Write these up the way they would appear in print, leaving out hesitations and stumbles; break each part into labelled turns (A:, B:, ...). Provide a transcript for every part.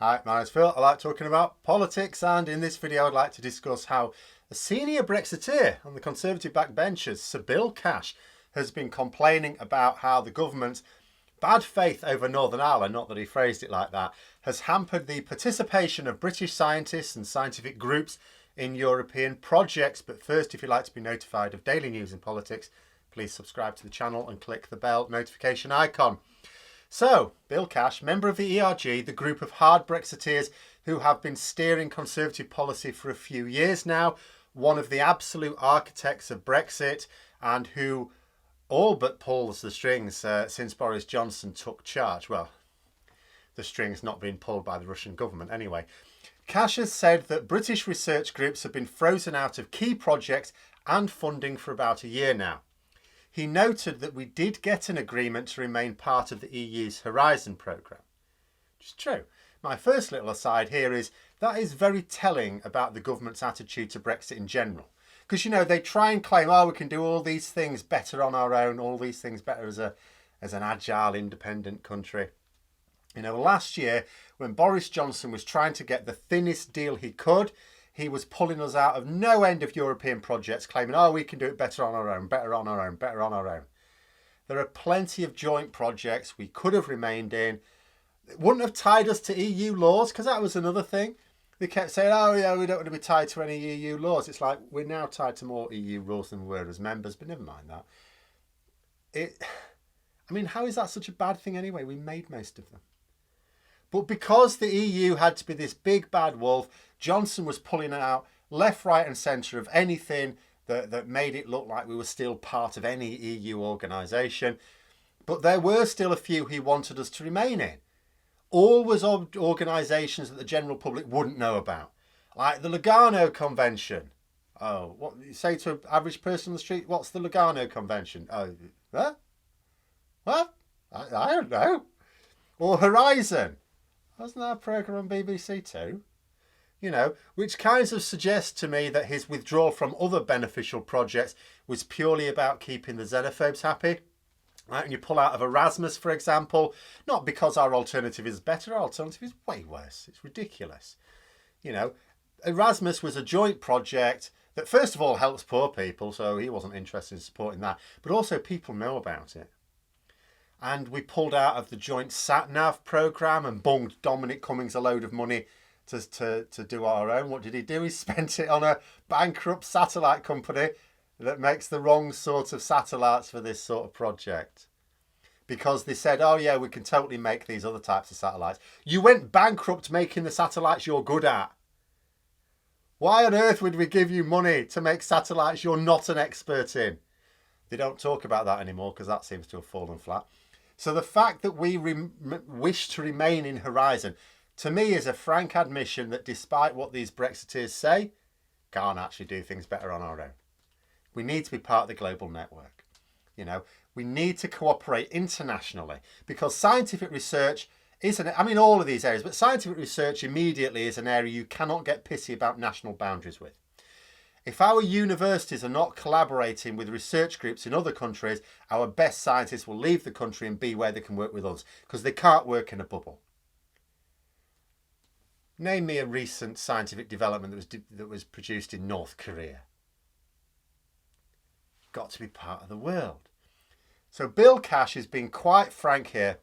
A: Hi, my name's Phil. I like talking about politics, and in this video I'd like to discuss how a senior Brexiteer on the Conservative backbenchers, Sir Bill Cash, has been complaining about how the government's bad faith over Northern Ireland, not that he phrased it like that, has hampered the participation of British scientists and scientific groups in European projects. But first, if you'd like to be notified of daily news in politics, please subscribe to the channel and click the bell notification icon. So, Bill Cash, member of the ERG, the group of hard Brexiteers who have been steering Conservative policy for a few years now, one of the absolute architects of Brexit, and who all but pulls the strings since Boris Johnson took charge. Well, the strings not being pulled by the Russian government anyway. Cash has said that British research groups have been frozen out of key projects and funding for about a year now. He noted that we did get an agreement to remain part of the EU's Horizon programme. Which is true. My first little aside here is that is very telling about the government's attitude to Brexit in general. Because, you know, they try and claim, oh, we can do all these things better on our own, all these things better as an agile, independent country. You know, last year, when Boris Johnson was trying to get the thinnest deal he could, he was pulling us out of no end of European projects, claiming, oh, we can do it better on our own, better on our own, better on our own. There are plenty of joint projects we could have remained in. It wouldn't have tied us to EU laws, because that was another thing. They kept saying, oh, yeah, we don't want to be tied to any EU laws. It's like, we're now tied to more EU rules than we were as members, but never mind that. I mean, how is that such a bad thing anyway? We made most of them. But because the EU had to be this big bad wolf, Johnson was pulling out left, right and centre of anything that made it look like we were still part of any EU organisation. But there were still a few he wanted us to remain in. Always organisations that the general public wouldn't know about. Like the Lugano Convention. Oh, what you say to an average person on the street? What's the Lugano Convention? Oh, huh? What? I don't know. Or Horizon. Wasn't that a programme on BBC Two? You know, which kind of suggests to me that his withdrawal from other beneficial projects was purely about keeping the xenophobes happy. Right? And you pull out of Erasmus, for example, not because our alternative is better, our alternative is way worse. It's ridiculous. You know, Erasmus was a joint project that first of all helps poor people, so he wasn't interested in supporting that, but also people know about it. And we pulled out of the joint sat-nav programme and bunged Dominic Cummings a load of money to do our own. What did he do? He spent it on a bankrupt satellite company that makes the wrong sort of satellites for this sort of project. Because they said, oh yeah, we can totally make these other types of satellites. You went bankrupt making the satellites you're good at. Why on earth would we give you money to make satellites you're not an expert in? They don't talk about that anymore because that seems to have fallen flat. So the fact that we wish to remain in Horizon, to me, is a frank admission that despite what these Brexiteers say, can't actually do things better on our own. We need to be part of the global network. You know, we need to cooperate internationally because scientific research isn't, I mean, all of these areas, but scientific research immediately is an area you cannot get pissy about national boundaries with. If our universities are not collaborating with research groups in other countries, our best scientists will leave the country and be where they can work with us because they can't work in a bubble. Name me a recent scientific development that was produced in North Korea. Got to be part of the world. So Bill Cash has been quite frank here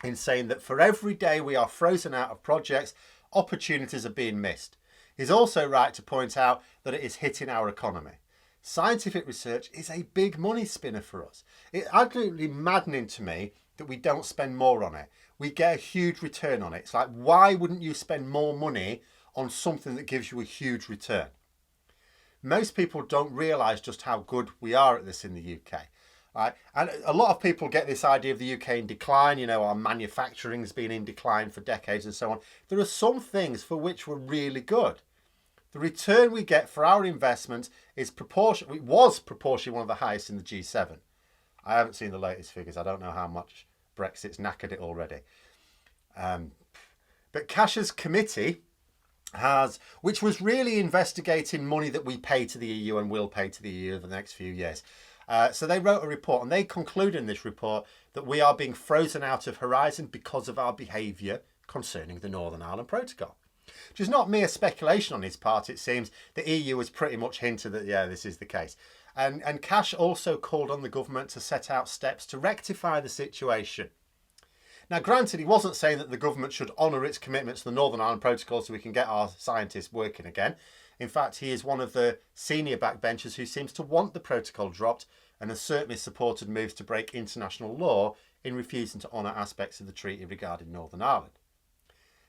A: in saying that for every day we are frozen out of projects, opportunities are being missed. He's also right to point out that it is hitting our economy. Scientific research is a big money spinner for us. It's absolutely maddening to me that we don't spend more on it. We get a huge return on it. It's like, why wouldn't you spend more money on something that gives you a huge return? Most people don't realise just how good we are at this in the UK. Right? And a lot of people get this idea of the UK in decline. You know, our manufacturing's been in decline for decades and so on. There are some things for which we're really good. The return we get for our investment is it was proportionally one of the highest in the G7. I haven't seen the latest figures. I don't know how much Brexit's knackered it already. But Cash's committee which was really investigating money that we pay to the EU and will pay to the EU over the next few years. So they wrote a report and they conclude in this report that we are being frozen out of Horizon because of our behaviour, concerning the Northern Ireland Protocol. Which is not mere speculation on his part, it seems. The EU has pretty much hinted that, yeah, this is the case. And Cash also called on the government to set out steps to rectify the situation. Now, granted, he wasn't saying that the government should honour its commitment to the Northern Ireland Protocol so we can get our scientists working again. In fact, he is one of the senior backbenchers who seems to want the protocol dropped and has certainly supported moves to break international law in refusing to honour aspects of the treaty regarding Northern Ireland.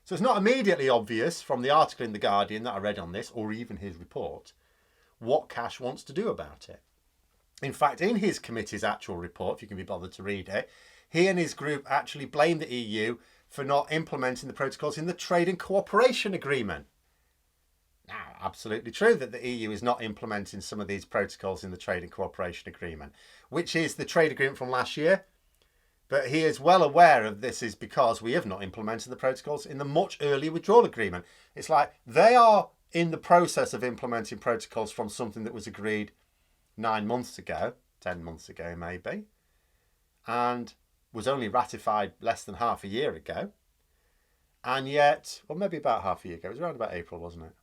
A: So it's not immediately obvious from the article in The Guardian that I read on this, or even his report, what Cash wants to do about it. In fact, in his committee's actual report, if you can be bothered to read it, he and his group actually blame the EU for not implementing the protocols in the Trade and Cooperation Agreement. Now, absolutely true that the EU is not implementing some of these protocols in the Trade and Cooperation Agreement, which is the trade agreement from last year. But he is well aware of this is because we have not implemented the protocols in the much earlier withdrawal agreement. It's like they are in the process of implementing protocols from something that was agreed 9 months ago, 10 months ago maybe, and was only ratified less than half a year ago. And yet, well, maybe about half a year ago, it was around about April, wasn't it?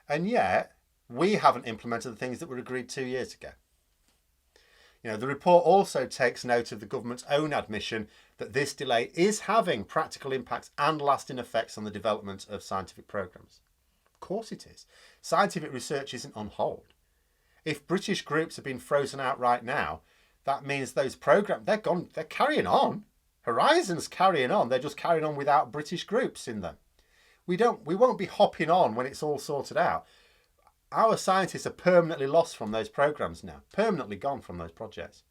A: And yet, we haven't implemented the things that were agreed 2 years ago. You know, the report also takes note of the government's own admission that this delay is having practical impacts and lasting effects on the development of scientific programmes. Of course it is. Scientific research isn't on hold. If British groups have been frozen out right now, that means those programmes, they're gone, they're carrying on. Horizon's carrying on, they're just carrying on without British groups in them. We won't be hopping on when it's all sorted out. Our scientists are permanently lost from those programmes now, permanently gone from those projects.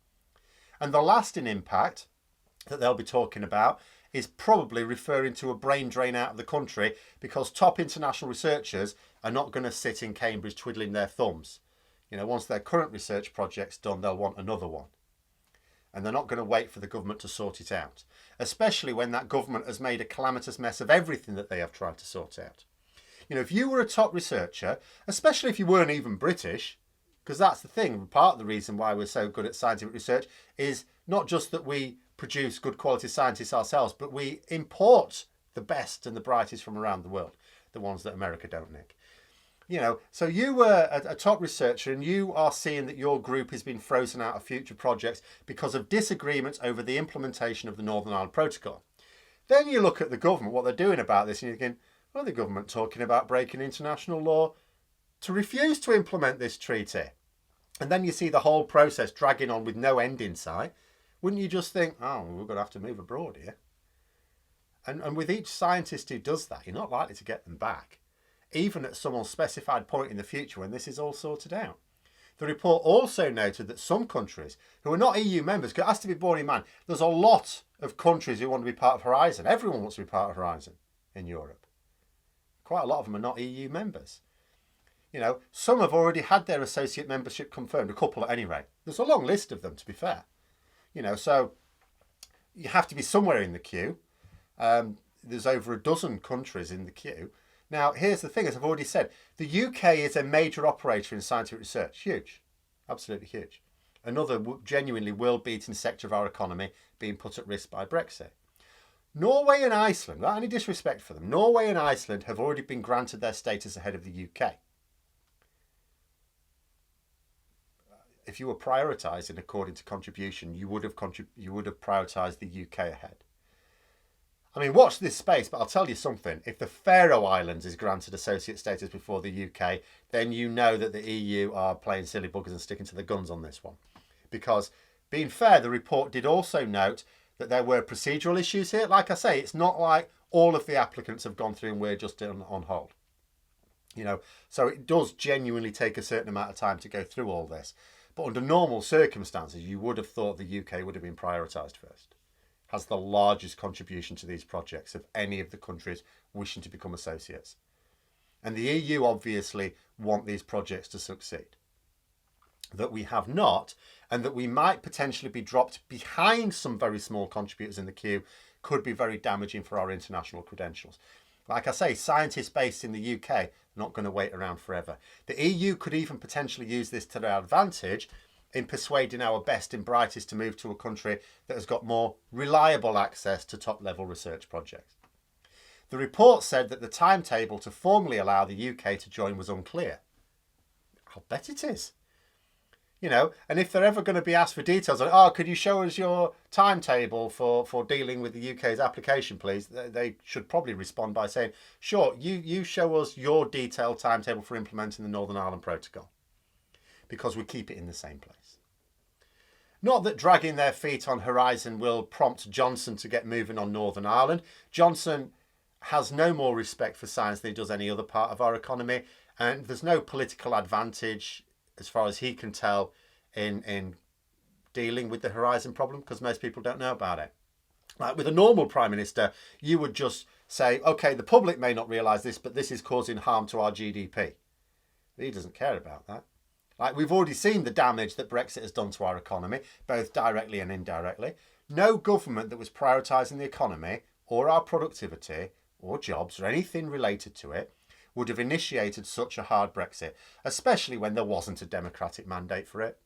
A: And the lasting impact that they'll be talking about is probably referring to a brain drain out of the country because top international researchers are not going to sit in Cambridge twiddling their thumbs. You know, once their current research project's done, they'll want another one. And they're not going to wait for the government to sort it out, especially when that government has made a calamitous mess of everything that they have tried to sort out. You know, if you were a top researcher, especially if you weren't even British, because that's the thing, part of the reason why we're so good at scientific research is not just that we produce good quality scientists ourselves, but we import the best and the brightest from around the world, the ones that America don't nick. You know, so you were a top researcher and you are seeing that your group has been frozen out of future projects because of disagreements over the implementation of the Northern Ireland Protocol. Then you look at the government, what they're doing about this, and you're thinking, well, the government talking about breaking international law to refuse to implement this treaty. And then you see the whole process dragging on with no end in sight. Wouldn't you just think, oh, well, we're going to have to move abroad here? And with each scientist who does that, you're not likely to get them back, even at some unspecified point in the future when this is all sorted out. The report also noted that some countries who are not EU members, because it has to be borne in mind, there's a lot of countries who want to be part of Horizon. Everyone wants to be part of Horizon in Europe. Quite a lot of them are not EU members. You know, some have already had their associate membership confirmed, a couple at any rate. There's a long list of them, to be fair. You know, so you have to be somewhere in the queue. There's over a dozen countries in the queue. Now, here's the thing, as I've already said, the UK is a major operator in scientific research. Huge. Absolutely huge. Another genuinely world-beating sector of our economy being put at risk by Brexit. Norway and Iceland, without any disrespect for them, Norway and Iceland have already been granted their status ahead of the UK. If you were prioritising according to contribution, you would have prioritised the UK ahead. I mean, watch this space, but I'll tell you something. If the Faroe Islands is granted associate status before the UK, then you know that the EU are playing silly buggers and sticking to the guns on this one. Because, being fair, the report did also note that there were procedural issues here. Like I say, it's not like all of the applicants have gone through and we're just on hold. You know, so it does genuinely take a certain amount of time to go through all this. But under normal circumstances, you would have thought the UK would have been prioritised first. Has the largest contribution to these projects of any of the countries wishing to become associates. And the EU obviously want these projects to succeed. That we have not, and that we might potentially be dropped behind some very small contributors in the queue, could be very damaging for our international credentials. Like I say, scientists based in the UK are not going to wait around forever. The EU could even potentially use this to their advantage in persuading our best and brightest to move to a country that has got more reliable access to top-level research projects. The report said that the timetable to formally allow the UK to join was unclear. I'll bet it is. You know, and if they're ever going to be asked for details on, oh, could you show us your timetable for dealing with the UK's application, please? They should probably respond by saying, sure, you show us your detailed timetable for implementing the Northern Ireland Protocol, because we keep it in the same place. Not that dragging their feet on Horizon will prompt Johnson to get moving on Northern Ireland. Johnson has no more respect for science than he does any other part of our economy, and there's no political advantage, as far as he can tell, in dealing with the Horizon problem, because most people don't know about it. Like with a normal Prime Minister, you would just say, okay, the public may not realise this, but this is causing harm to our GDP. But he doesn't care about that. Like, we've already seen the damage that Brexit has done to our economy, both directly and indirectly. No government that was prioritising the economy or our productivity or jobs or anything related to it would have initiated such a hard Brexit, especially when there wasn't a democratic mandate for it.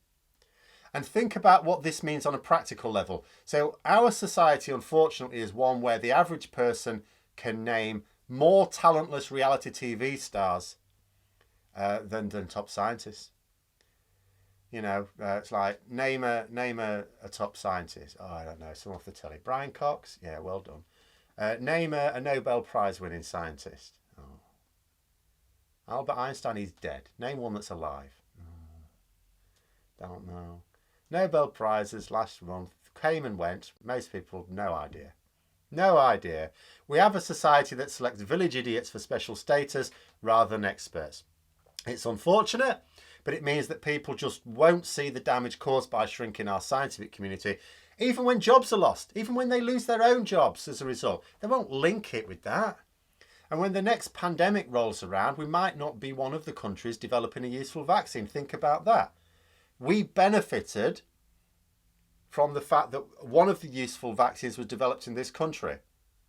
A: And think about what this means on a practical level. So our society, unfortunately, is one where the average person can name more talentless reality TV stars than top scientists. You know, it's like, name a top scientist. Oh, I don't know, someone off the telly. Brian Cox? Yeah, well done. Name a Nobel Prize winning scientist. Oh. Albert Einstein, he's dead. Name one that's alive. Oh. Don't know. Nobel Prizes last month came and went. Most people, no idea. No idea. We have a society that selects village idiots for special status rather than experts. It's unfortunate, but it means that people just won't see the damage caused by shrinking our scientific community, even when jobs are lost, even when they lose their own jobs as a result. They won't link it with that. And when the next pandemic rolls around, we might not be one of the countries developing a useful vaccine. Think about that. We benefited from the fact that one of the useful vaccines was developed in this country.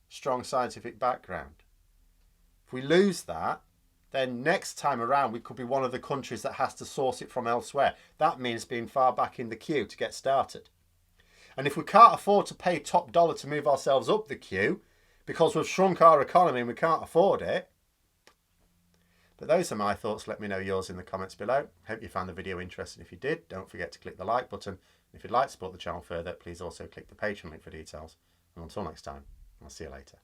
A: Strong scientific background. If we lose that, then next time around we could be one of the countries that has to source it from elsewhere. That means being far back in the queue to get started. And if we can't afford to pay top dollar to move ourselves up the queue because we've shrunk our economy and we can't afford it. But those are my thoughts. Let me know yours in the comments below. Hope you found the video interesting. If you did, don't forget to click the like button. If you'd like to support the channel further, please also click the Patreon link for details. And until next time, I'll see you later.